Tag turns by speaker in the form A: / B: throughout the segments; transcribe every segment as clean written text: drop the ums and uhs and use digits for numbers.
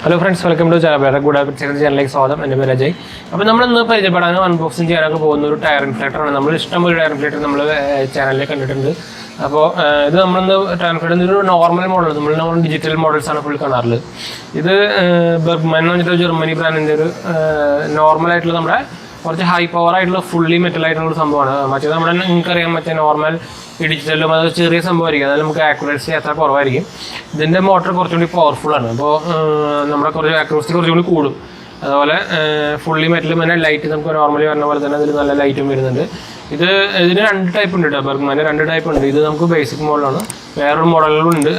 A: Hello friends, welcome to 𝙑𝙑𝙬𝙬𝙯 channel. സ്വാഗതം. എൻ്റെ പേര് അജയ്. അപ്പോൾ നമ്മൾ ഇന്ന് പരിചയപ്പെടാനും അൺബോക്സിംഗ് ചെയ്യാനൊക്കെ പോകുന്ന ഒരു ടയർ ഇൻഫ്ലേറ്റർ ആണ്. നമ്മൾ ഇഷ്ടംപോലെ ടയർ ഇൻഫ്ലേറ്റർ നമ്മൾ ചാനലിൽ കണ്ടിട്ടുണ്ട്. അപ്പോൾ ഇത് നമ്മളിന്ന് ടയർ ഇൻഫ്ലേറ്റർ ഒരു നോർമൽ മോഡൽ, നമ്മൾ ഡിജിറ്റൽ മോഡൽസ് ആണ് ഫുൾ കാണാറുള്ളത്. ഇത് ബെർഗ്മാൻ എന്ന് പറഞ്ഞിട്ട് ജർമ്മനി ബ്രാൻഡിൻ്റെ ഒരു നോർമലായിട്ടുള്ള നമ്മുടെ കുറച്ച് ഹൈ പവർ ആയിട്ടുള്ള ഫുള്ളി മെറ്റൽ ആയിട്ടുള്ള ഒരു സംഭവമാണ്. മറ്റേത് നമ്മുടെ നിങ്ങൾക്കറിയാം മറ്റേ നോർമൽ ഈ ഡിജിറ്റലും അത് ചെറിയ സംഭവമായിരിക്കും, അതായത് നമുക്ക് ആക്യുറസി അത്ര കുറവായിരിക്കും. ഇതിൻ്റെ മോട്ടർ കുറച്ചുകൂടി പവർഫുള്ളാണ്, അപ്പോൾ നമ്മുടെ കുറച്ച് ആക്യുറസി കുറച്ചുകൂടി കൂടും. അതുപോലെ ഫുള്ളി മെറ്റലും തന്നെ ലൈറ്റ് നമുക്ക് നോർമലി പറഞ്ഞ പോലെ തന്നെ അതിൽ നല്ല ലൈറ്റും വരുന്നുണ്ട്. ഇതിന് 2 ടൈപ്പ് ഉണ്ട് കേട്ടോ, ബെർഗ്മാൻ്റെ 2 ടൈപ്പ് ഉണ്ട്. ഇത് നമുക്ക് ബേസിക് മോഡലാണ്, വേറൊരു മോഡലുകളും ഉണ്ട്.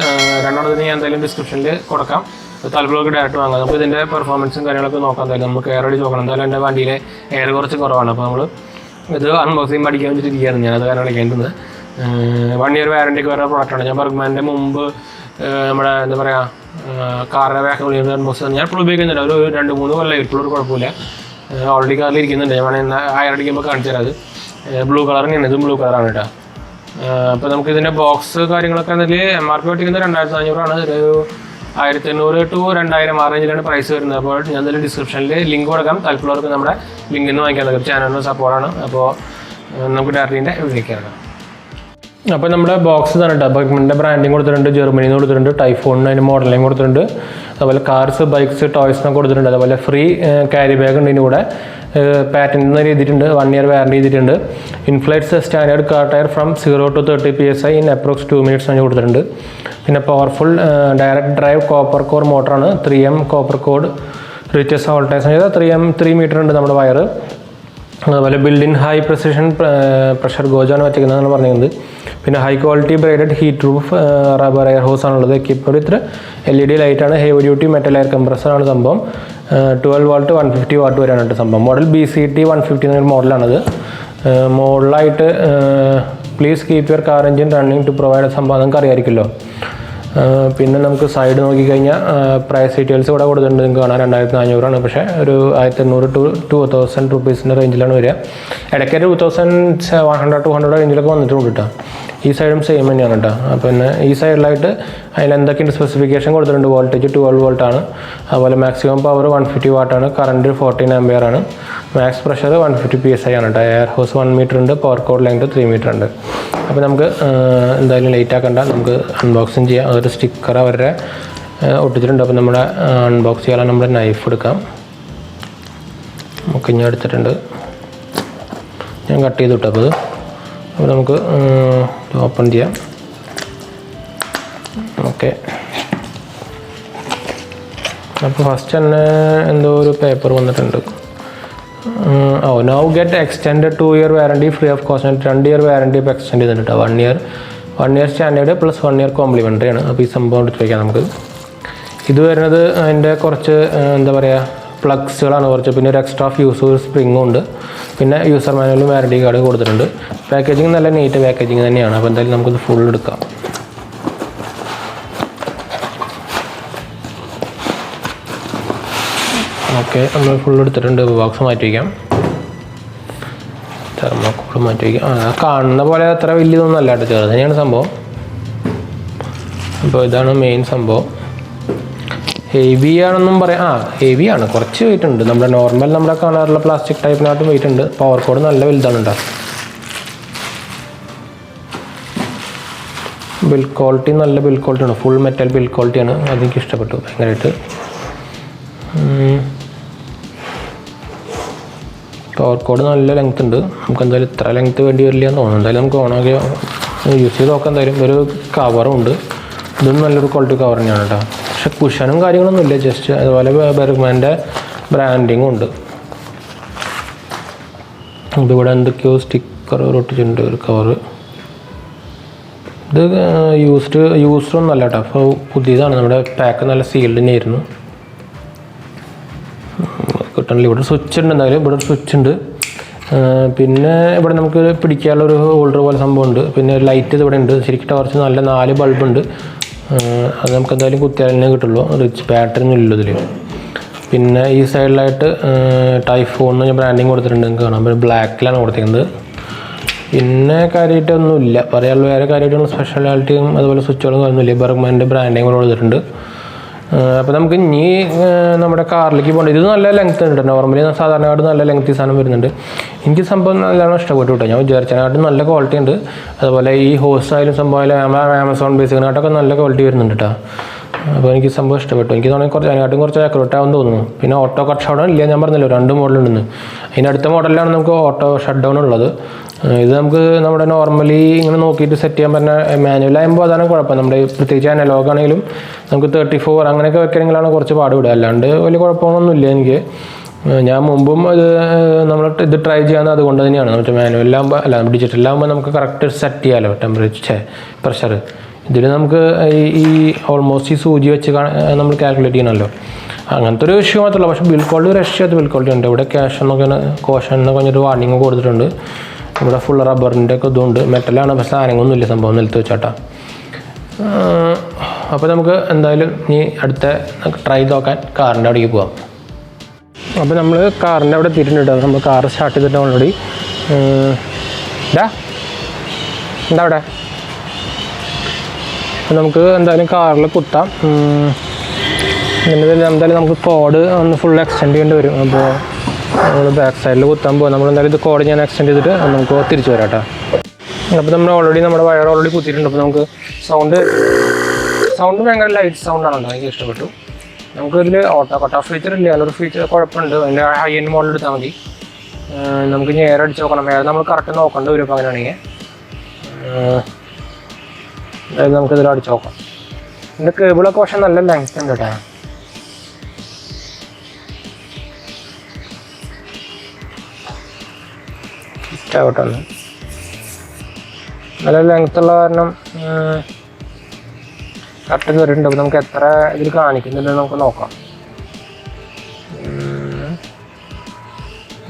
A: രണ്ടെണ്ണത്തിന് ഞാൻ എന്തായാലും ഡിസ്ക്രിപ്ഷനിൽ കൊടുക്കാം, താല്പര്യമൊക്കെ ഡയറക്റ്റ് വാങ്ങാം. നമുക്ക് ഇതിൻ്റെ പെർഫോമൻസും കാര്യങ്ങളൊക്കെ നോക്കാം. എന്തായാലും നമുക്ക് എയർ അടിച്ച് നോക്കണം. എന്തായാലും എൻ്റെ വണ്ടിയിലെ എയർ കുറച്ച് കുറവാണ്, അപ്പോൾ നമ്മൾ ഇത് അൺബോക്സിങ് പഠിക്കാൻ വേണ്ടിയിട്ട് ഇരിക്കുകയാണ് ഞാനത് കാരണം കളിക്കേണ്ടത്. 1 year വാറണ്ടിക്ക് വരുന്ന പ്രോഡക്റ്റാണ്. ഞാൻ ബെർഗ്മാൻ്റെ മുമ്പ് നമ്മുടെ എന്താ പറയുക കാറിൻ്റെ ബാക്ക് അൺബോക്സ് ഞാൻ ഇപ്പോൾ ഉപയോഗിക്കുന്നില്ല, ഒരു 2-3 കൊല്ലം ഇപ്പോഴും ഒരു കുഴപ്പമില്ല. ഓൾറെഡി കാറിൽ ഇരിക്കുന്നുണ്ട്, ഞാൻ വേണമെങ്കിൽ എയർ അടിക്കുമ്പോൾ കാണിച്ചു തരാം. അത് ബ്ലൂ കളർ തന്നെയാണ്, ഇതും ബ്ലൂ കളറാണ് കേട്ടോ. അപ്പോൾ നമുക്ക് ഇതിൻ്റെ ബോക്സ് കാര്യങ്ങളൊക്കെ അതിൽ MRP പറ്റിക്കുന്നത് 2500 ആണ്. ഒരു 1500 to 2000 ആ റേഞ്ചിലാണ് പ്രൈസ് വരുന്നത്. അപ്പോൾ ഞാൻ എന്തായാലും ഡിസ്ക്രിപ്ഷനിൽ ലിങ്ക് കൊടുക്കാം, താല്പര്യമുള്ളവർക്ക് നമ്മുടെ ലിങ്കിൽ നിന്ന് വാങ്ങിക്കാൻ പറ്റും. ചാനലിന് സപ്പോർട്ടാണ്. അപ്പോൾ നമുക്ക് ഡയറക്റ്റിൻ്റെ വിളിക്കാനാണ്. അപ്പോൾ നമ്മുടെ ബോക്സ് തന്നെ കേട്ടോ, ബെർഗ്മാൻ്റെ ബ്രാൻഡിങ് കൊടുത്തിട്ടുണ്ട്, ജർമ്മനിയിൽ നിന്ന് കൊടുത്തിട്ടുണ്ട്, ടൈഫോണിന് അതിന് മോഡലിങ് കൊടുത്തിട്ടുണ്ട്. അതുപോലെ കാർസ്, ബൈക്സ്, ടോയ്സിനൊക്കെ കൊടുത്തിട്ടുണ്ട്. അതുപോലെ ഫ്രീ ക്യാരി ബാഗ് ഉണ്ട് ഇതിൻ്റെ കൂടെ. പാറ്റൻറ്റ് എഴുതിയിട്ടുണ്ട്, 1 year വാറണ്ടി ചെയ്തിട്ടുണ്ട്. Inflates standard car tyre from 0 to 30 PSI in approx 2 minutes ആണ് കൊടുത്തിട്ടുണ്ട്. പിന്നെ powerful direct drive copper core മോട്ടറാണ്, 3M copper cord reaches voltage ചെയ്താൽ 3 മീറ്റർ ഉണ്ട് നമ്മുടെ വയർ. അതുപോലെ ബിൽഡിൻ ഹൈ പ്രിസിഷൻ പ്രഷർ ഗോജാണ് വെച്ചിരിക്കുന്നതെന്ന് പറഞ്ഞിരുന്നത്. പിന്നെ high quality braided heat proof rubber air hose ആണുള്ളത്. എക്യുപ്മെൻറ്റ് ഇത്ര LED ലൈറ്റാണ്, ഹെവി ഡ്യൂട്ടി മെറ്റൽ എയർ കംപ്രസറാണ് സംഭവം. 12 volt 150 watt വരെയാണ് കേട്ടോ സംഭവം. മോഡൽ BCT 150 എന്നൊരു മോഡലാണത്. മോഡലായിട്ട് please keep your car engine running to provide സംഭവം നമുക്ക് അറിയാമായിരിക്കുമല്ലോ. പിന്നെ നമുക്ക് സൈഡ് നോക്കിക്കഴിഞ്ഞാൽ പ്രൈസ് ഡീറ്റെയിൽസ് ഇവിടെ കൊടുത്തിട്ടുണ്ട്, നിങ്ങൾക്ക് കാണാൻ 2400 ആണ്. പക്ഷേ ഒരു 1500 to 2000 rupees റേഞ്ചിലാണ് വരിക. ഇടയ്ക്കൊരു 2100-200 റേഞ്ചിലൊക്കെ വന്നിട്ടുണ്ട് കേട്ടോ. ഈ സൈഡും സെയിം തന്നെയാണ് കേട്ടോ. പിന്നെ ഈ സൈഡിലായിട്ട് അതിൽ എന്തൊക്കെയുണ്ട് സ്പെസിഫിക്കേഷൻ കൊടുത്തിട്ടുണ്ട്. വോൾട്ടേജ് 12 volt ആണ്. അതുപോലെ മാക്സിമം പവർ 150 watt ആണ്. കറണ്ട് 14 ampere ആണ്. മാക്സ് പ്രഷർ 150 PSI ആണ് കേട്ടോ. എയർ ഹോസ് 1 meter ഉണ്ട്. പവർ കോഡ് ലെങ്ത് 3 meter ഉണ്ട്. അപ്പോൾ നമുക്ക് എന്തായാലും ലേറ്റ് ആക്കണ്ട, നമുക്ക് അൺബോക്സിങ് ചെയ്യാം. അതൊരു സ്റ്റിക്കർ അവരുടെ ഒട്ടിച്ചിട്ടുണ്ട്. അപ്പോൾ നമ്മുടെ അൺബോക്സ് ചെയ്യാൻ നമ്മുടെ നൈഫ് എടുക്കാം. നമുക്ക് ഇനി എടുത്തിട്ടുണ്ട്, ഞാൻ കട്ട് ചെയ്ത് വിട്ടു. അപ്പോൾ നമുക്ക് ഓപ്പൺ ചെയ്യാം. ഓക്കെ, അപ്പോൾ ഫസ്റ്റ് തന്നെ എന്തോ ഒരു പേപ്പർ വന്നിട്ടുണ്ട്. Now get extend 2 year warranty free of cost. 2 year warranty ഇപ്പോൾ എക്സ്റ്റെൻഡ് ചെയ്തിട്ടുണ്ട്. 1 year standard plus 1 year complimentary ആണ്. അപ്പോൾ ഈ സംഭവം എടുത്ത് വയ്ക്കാം നമുക്ക്. ഇത് വരുന്നത് അതിൻ്റെ കുറച്ച് എന്താ പറയുക പ്ലഗ്സുകളാണ് കുറച്ച്, പിന്നെ ഒരു എക്സ്ട്രാ ഫ്യൂസ്, ഒരു സ്പ്രിങ്ങും ഉണ്ട്. പിന്നെ യൂസർ മാനുവലും വാറണ്ടി കാർഡ് കൊടുത്തിട്ടുണ്ട്. പാക്കേജിങ് നല്ല നീറ്റ് പാക്കേജിങ് തന്നെയാണ്. അപ്പോൾ എന്തായാലും നമുക്കിത് ഫുൾ എടുക്കാം. ഓക്കെ, നമ്മൾ ഫുൾ എടുത്തിട്ടുണ്ട്. ബോക്സ് മാറ്റി വയ്ക്കാം, തെർമോക്കോൾ മാറ്റി വയ്ക്കാം. കാണുന്ന പോലെ അത്ര വലിയതൊന്നും അല്ല കേട്ടോ, ചെറുത് തന്നെയാണ് സംഭവം. അപ്പോൾ ഇതാണ് മെയിൻ സംഭവം. ഹെവി ആണെന്നും പറയാം, ഹെവി ആണ്, കുറച്ച് വെയിറ്റ് ഉണ്ട്. നമ്മുടെ നോർമൽ നമ്മുടെ കാണാറുള്ള പ്ലാസ്റ്റിക് ടൈപ്പിനായിട്ടും വെയിറ്റ് ഉണ്ട്. പവർ കോഡ് നല്ല വലുതാണ് ഉണ്ടാകും. ബിൽഡ് ക്വാളിറ്റി നല്ല ബിൽഡ് ക്വാളിറ്റിയാണ്, ഫുൾ മെറ്റൽ ബിൽഡ് ക്വാളിറ്റിയാണ്. അതെനിക്ക് ഇഷ്ടപ്പെട്ടു ഭയങ്കരമായിട്ട്. പവർ കോഡ് നല്ല ലെങ്ത് ഉണ്ട്. നമുക്ക് എന്തായാലും ഇത്ര ലെങ്ത്ത് വേണ്ടി വരില്ല എന്ന് തോന്നുന്നു. എന്തായാലും നമുക്ക് ഓണാക്കി യൂസ് ചെയ്ത് നോക്കാം. എന്തായാലും ഒരു കവറും ഉണ്ട്. ഇതും നല്ലൊരു ക്വാളിറ്റി കവർ തന്നെയാണ് കേട്ടോ. പക്ഷെ കുഷനും കാര്യങ്ങളൊന്നും ഇല്ല, ജസ്റ്റ് അതുപോലെ ബെർഗ്മാൻ്റെ ബ്രാൻഡിങ്ങും ഉണ്ട്. ഇതിവിടെ എന്തൊക്കെയോ സ്റ്റിക്കർ ഒട്ടിച്ചിട്ടുണ്ട്, ഒരു കവറ്. ഇത് യൂസ്ഡൊന്നും അല്ല കേട്ടോ, അപ്പോൾ പുതിയതാണ്. നമ്മുടെ പാക്ക് നല്ല സീൽഡ് തന്നെയായിരുന്നു. കിട്ടണില്ല. ഇവിടെ സ്വിച്ച് ഉണ്ട്, എന്തായാലും ഇവിടെ സ്വിച്ച് ഉണ്ട്. പിന്നെ ഇവിടെ നമുക്ക് പിടിക്കാനുള്ളൊരു ഹോൾഡർ പോലെ സംഭവം ഉണ്ട്. പിന്നെ ലൈറ്റ് ഇത് ഇവിടെ ഉണ്ട്. ശരിക്കും ടോർച്ച് നല്ല 4 ബൾബ് ഉണ്ട്. അത് നമുക്ക് എന്തായാലും കുത്തിയാലേ കിട്ടുള്ളൂ, റിച്ച് ബാറ്ററി ഒന്നും ഇല്ല ഇതിൽ. പിന്നെ ഈ സൈഡിലായിട്ട് ടൈഫോൺ എന്ന് ബ്രാൻഡിങ് കൊടുത്തിട്ടുണ്ട്, നിങ്ങൾക്ക് കാണാം. പിന്നെ ബ്ലാക്കിലാണ് കൊടുത്തിരിക്കുന്നത്. പിന്നെ കാര്യമായിട്ടൊന്നുമില്ല പറയാനുള്ള. വേറെ കാര്യമായിട്ടുള്ള സ്പെഷ്യാലിറ്റിയും അതുപോലെ സ്വിച്ചുകളും ഒന്നുമില്ല. ബെർഗ്മാൻ്റെ ബ്രാൻഡിങ് കൂടെ കൊടുത്തിട്ടുണ്ട്. അപ്പോൾ നമുക്ക് ഇനി നമ്മുടെ കാറിലേക്ക് പോകേണ്ടത്. ഇത് നല്ല ലെങ്ത് ഉണ്ട്. നോർമലി സാധാരണയായിട്ട് നല്ല ലെങ്ത് സാധനം വരുന്നുണ്ട്. എനിക്ക് സംഭവം നല്ലോണം ഇഷ്ടപ്പെട്ടു കേട്ടോ. ഞാൻ വിചാരിച്ചതിനായിട്ട് നല്ല ക്വാളിറ്റി ഉണ്ട്. അതുപോലെ ഈ ഹോസ് ആയാലും സംഭവം ആമസോൺ ബേസിക്കിനായിട്ടൊക്കെ നല്ല ക്വാളിറ്റി വരുന്നുണ്ട് കേട്ടോ. അപ്പോൾ എനിക്ക് സംഭവം ഇഷ്ടപ്പെട്ടു. എനിക്ക് തോന്നി അതിനായിട്ടും കുറച്ച് ആക്യുറേറ്റ് ആവുമെന്ന് തോന്നുന്നു. പിന്നെ ഓട്ടോ കട്ട് ഷട്ട് ഡൗൺ ഇല്ല, ഞാൻ പറഞ്ഞല്ലോ 2 മോഡലുണ്ടെന്ന്. അതിനടുത്ത മോഡലിലാണ് നമുക്ക് ഓട്ടോ ഷട്ട് ഡൗൺ ഉള്ളത്. ഇത് നമുക്ക് നമ്മുടെ നോർമലി ഇങ്ങനെ നോക്കിയിട്ട് സെറ്റ് ചെയ്യാൻ പറ്റുന്ന മാനുവലാകുമ്പോൾ അതാണ് കുഴപ്പം. നമ്മുടെ പ്രത്യേകിച്ച് അനലോഗ് ആണെങ്കിലും നമുക്ക് 34 അങ്ങനെയൊക്കെ വെക്കണമെങ്കിലാണ് കുറച്ച് പാടുവിടുക. അല്ലാണ്ട് വലിയ കുഴപ്പമൊന്നുമില്ല എനിക്ക്. ഞാൻ മുമ്പും ഇത് ട്രൈ ചെയ്യാൻ അതുകൊണ്ട് തന്നെയാണ്. മറ്റേ മാനുവലാകുമ്പോൾ അല്ല ഡിജിറ്റലാകുമ്പോൾ നമുക്ക് കറക്റ്റ് സെറ്റ് ചെയ്യാമല്ലോ പ്രഷർ. ഇതിൽ നമുക്ക് ഈ ഓൾമോസ്റ്റ് ഈ സൂചി വെച്ച് നമ്മൾ കാൽക്കുലേറ്റ് ചെയ്യണമല്ലോ. അങ്ങനത്തെ ഒരു ഇഷ്യൂ മാത്രമല്ല. പക്ഷേ ബിൽ ക്വാളിറ്റി രക്ഷയാത്ത ബിൽ ക്വാളിറ്റി ഉണ്ട്. ഇവിടെ കോഷൻ എന്നൊക്കെ പറഞ്ഞൊരു വാർണിംഗ് കൊടുത്തിട്ടുണ്ട്. ഇവിടെ ഫുൾ റബ്ബറിൻ്റെ ഒക്കെ ഇതുണ്ട്. മെറ്റലാണ്, പക്ഷേ സാധനങ്ങളൊന്നുമില്ല സംഭവം നിലത്ത് വെച്ചാട്ടാ. അപ്പോൾ നമുക്ക് എന്തായാലും ഇനി അടുത്ത ട്രൈ നോക്കാൻ കാറിൻ്റെ അവിടേക്ക് പോകാം. അപ്പോൾ നമ്മൾ കാറിൻ്റെ അവിടെ എത്തിയിട്ടുണ്ട്. നമ്മൾ കാർ സ്റ്റാർട്ട് ചെയ്തിട്ട് ഓൾറെഡി എന്താ അവിടെ നമുക്ക് എന്തായാലും കാറിൽ കുത്താം. എന്തായാലും നമുക്ക് കോഡ് ഒന്ന് ഫുൾ എക്സ്റ്റെൻഡ് ചെയ്യേണ്ടി വരും. അപ്പോൾ നമ്മൾ ബാക്ക് സൈഡിൽ കുത്താൻ പോകും. നമ്മൾ എന്തായാലും ഇത് കോഡ് ഞാൻ എക്സ്റ്റെൻഡ് ചെയ്തിട്ട് നമുക്ക് തിരിച്ചു വരാം കേട്ടോ. അപ്പോൾ നമ്മൾ നമ്മുടെ വയർ ഓൾറെഡി കുത്തിയിട്ടുണ്ട്. അപ്പോൾ നമുക്ക് സൗണ്ട് ഭയങ്കര ലൈറ്റ് സൗണ്ടാണല്ലോ, എനിക്ക് ഇഷ്ടപ്പെട്ടു. നമുക്കിതിൽ ഓട്ടോ കട്ട് ഓഫ് ഫീച്ചർ ഇല്ല, അതിനൊരു ഫീച്ചർ കുഴപ്പമുണ്ട്. അതിൻ്റെ ഹൈ എൻഡ് മോഡൽ എടുത്താൽ മതി. നമുക്ക് ഇനി എയർ അടിച്ച് നോക്കണം. എയർ നമ്മൾ കറക്റ്റ് നോക്കേണ്ടി വരും. അപ്പോൾ അങ്ങനെയാണെങ്കിൽ അതായത് നമുക്കിതിൽ അടിച്ച് നോക്കാം. ഇതിൻ്റെ കേബിളൊക്കെ പക്ഷേ നല്ല ലെങ്ത് ഉണ്ട് കേട്ടോ. ഇഷ്ടമായിട്ടൊന്ന് നല്ല ലെങ്ത് ഉള്ള കാരണം കറക്റ്റ് കയറിയിട്ടുണ്ട്. അപ്പോൾ നമുക്ക് എത്ര ഇതിൽ കാണിക്കുന്നുണ്ട് നമുക്ക് നോക്കാം.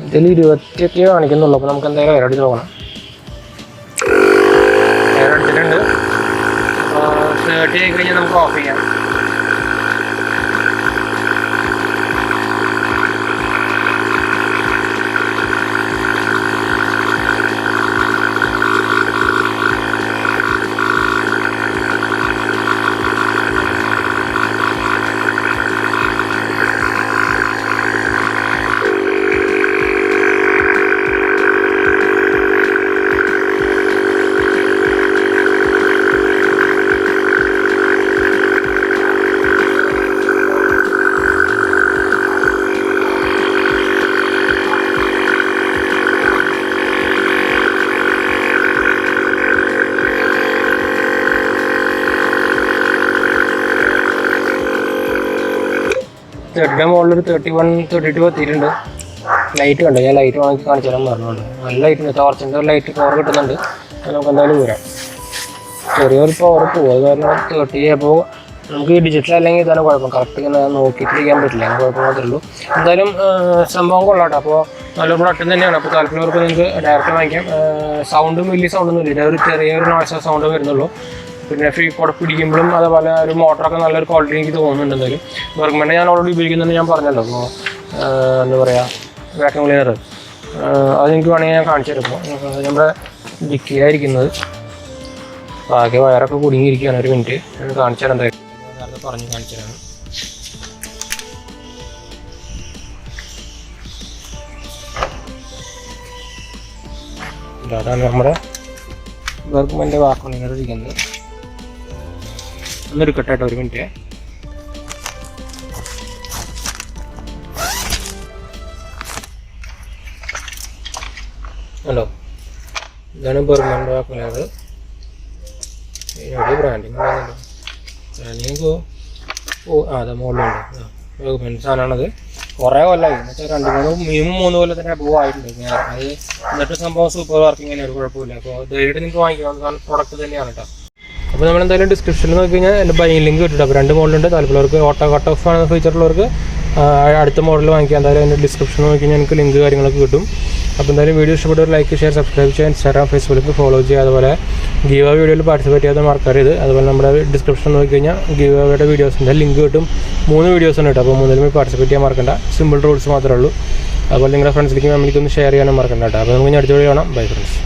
A: ഇതിൽ 20 കാണിക്കുന്നുള്ളൂ. അപ്പോൾ നമുക്ക് എന്തായാലും എയർ അടിച്ച് നോക്കണം. എയർ അടിച്ചിട്ടുണ്ട്. 30 ആയി കഴിഞ്ഞാൽ നമുക്ക് ഓഫ് ചെയ്യാം. മുകളിൽ 31-32 എത്തിയിട്ടുണ്ട്. ലൈറ്റ് കണ്ടോ? ഞാൻ ലൈറ്റ് വാങ്ങി കാണിച്ചു തരാൻ പറഞ്ഞുണ്ട്. നല്ല ലൈറ്റ് ഉണ്ട്. ടോർച്ചിൻ്റെ ലൈറ്റ് പവർ കിട്ടുന്നുണ്ട്. നമുക്ക് എന്തായാലും വരാം. ചെറിയൊരു പവർ പോകും. അത് കാരണം 30 അപ്പോൾ നമുക്ക് ഈ ഡിജിറ്റൽ അല്ലെങ്കിൽ ഇതാണ് കുഴപ്പം. കറക്റ്റ് ഇങ്ങനെ നോക്കിയിട്ട് ചെയ്യാൻ പറ്റില്ല. അങ്ങനെ കുഴപ്പം മാത്രമേ ഉള്ളൂ. എന്തായാലും സംഭവം കൊള്ളാട്ടോ. അപ്പോൾ നല്ലൊരു പ്രൊഡക്റ്റ് തന്നെയാണ്. അപ്പോൾ താല്പര്യമുള്ളവർക്ക് നിങ്ങൾക്ക് ഡയറക്റ്റ് വാങ്ങിക്കാം. സൗണ്ടും വലിയ സൗണ്ടൊന്നും ഇല്ല. ഒരു ചെറിയൊരു നോയ്സ് സൗണ്ട് വരുന്നുള്ളൂ. പിന്നെ കൂടെ പിടിക്കുമ്പോഴും അതേപോലെ ഒരു മോട്ടറൊക്കെ നല്ലൊരു ക്വാളിറ്റി എനിക്ക് തോന്നുന്നുണ്ട്. എന്തായാലും ബെർഗ്മാൻ്റെ ഞാൻ ഓൾറെഡി ഉപയോഗിക്കുന്നുണ്ട്, ഞാൻ പറഞ്ഞല്ലോ. അപ്പോൾ എന്താ പറയുക, വാക്യൂം ക്ലീനർ അതെനിക്ക് വേണമെങ്കിൽ ഞാൻ കാണിച്ചു തരുമ്പോൾ നമ്മുടെ ഡിക്കിയായിരിക്കുന്നത് ആകെ വയറൊക്കെ കുടുങ്ങിയിരിക്കുകയാണ്. ഒരു മിനിറ്റ് ഞാൻ കാണിച്ചു തരാം. എന്തായാലും നേരത്തെ പറഞ്ഞ് കാണിച്ചു തരാം. അതാണ് നമ്മുടെ ബെർഗ്മാൻ്റെ വാക്യൂം ക്ലീനർ ഇരിക്കുന്നത്. ഒന്നെടുക്കട്ടെ കേട്ടോ, ഒരു മിനിറ്റ്. ഹലോ, ഇതാണ് ബെർഗ്മാൻ്റെ വാക്യൂം ക്ലീനർ. ഇതിനൊരു ബ്രാൻഡിങ് ബ്രാൻഡിങ് അതെ മുകളിലുണ്ട്. ബെർഗ്മാൻ്റെ സാധനമാണത്. കുറേ കൊല്ലമായി എന്ന് വെച്ചാൽ 2-3 കൊല്ലത്തിൻ്റെ അബൂവ് ആയിട്ടുണ്ട്. ഞാൻ അത് എന്നിട്ട് സംഭവം സൂപ്പർ വർക്കിംഗ് തന്നെ, ഒരു കുഴപ്പമില്ല. അപ്പോൾ ധൈര്യമായിട്ട് നിങ്ങൾക്ക് വാങ്ങിക്കാവുന്ന പ്രോഡക്റ്റ് തന്നെയാണ് കേട്ടോ. അപ്പോൾ നമ്മളെന്തായാലും ഡിസ്ക്രിപ്ഷനിൽ നോക്കി കഴിഞ്ഞാൽ എൻ്റെ ബൈങ് ലിങ്ക് കിട്ടും. അപ്പോൾ 2 മോഡലുണ്ട്. താല്പര്യമുള്ളവർക്ക് ഓട്ടോ കട്ട് ഓഫ് ആണ് ഫീച്ചറുള്ളവർക്ക് അടുത്ത മോഡൽ വാങ്ങിക്കാം. എന്തായാലും എൻ്റെ ഡിസ്ക്രിപ്ഷനിൽ നോക്കി കഴിഞ്ഞാൽ എനിക്ക് ലിങ്ക് കാര്യങ്ങളൊക്കെ കിട്ടും. അപ്പോൾ എന്തായാലും വീഡിയോ ഇഷ്ടപ്പെട്ടവർ ലൈക്ക്, ഷെയർ, സബ്സ്ക്രൈബ് ചെയ്യുക. ഇൻസ്റ്റാഗ്രാം, ഫേസ്ബുക്കിൽ ഫോളോ ചെയ്യുക. അതുപോലെ ഗീവ് അവേ വീഡിയോയിൽ പാർട്ടിസിപ്പേറ്റ് ചെയ്യാതെ മറക്കരുത്. അതുപോലെ നമ്മുടെ ഡിസ്ക്രിപ്ഷൻ നോക്കി കഴിഞ്ഞാൽ ഗീവ് അവയുടെ വീഡിയോസിൻ്റെ ലിങ്ക് കിട്ടും. 3 വീഡിയോസ് ഉണ്ട് കേട്ടോ. അപ്പോൾ 3 പാർട്ടിസിപ്പേറ്റ് ചെയ്യാൻ മറക്കണ്ട. സിമ്പിൾ റൂൾസ് മാത്രമേ ഉള്ളൂ. അതുപോലെ നിങ്ങളുടെ ഫ്രണ്ട്സിലേക്കും ഫാമിലിക്കൊന്ന് ഷെയർ ചെയ്യാനും മറക്കണ്ട കേട്ടോ. അപ്പോൾ നമുക്ക് അടുത്ത വീഡിയോ കാണാം. Bye friends.